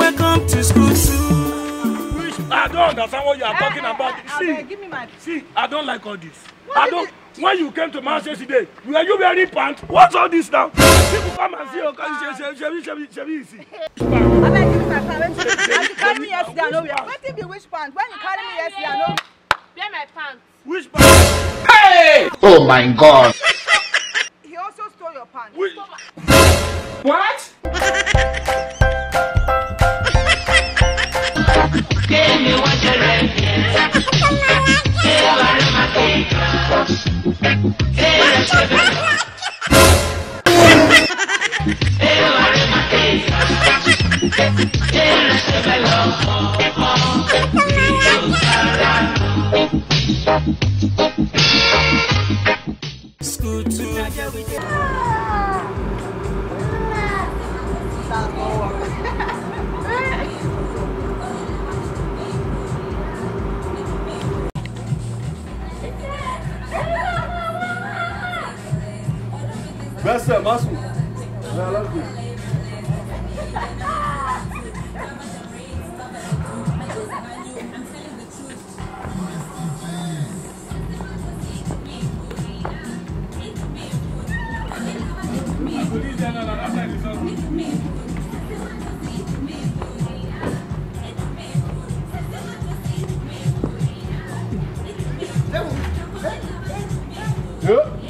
welcome to school too. I don't understand what you are talking about. See, give me my... See, I don't like all this. I don't. When you came to my house yesterday, were you wearing pants? What's all this now? People come and see you. Shall we see? I'm not giving my pants. When you carry me yesterday, I know we are. What if you wish pants? When you carry me yesterday, I know. Wear my pants. Which pants? Hey! Oh my God! He also stole your pants. Which? What? School too. Best Masu. I love you. Yeah.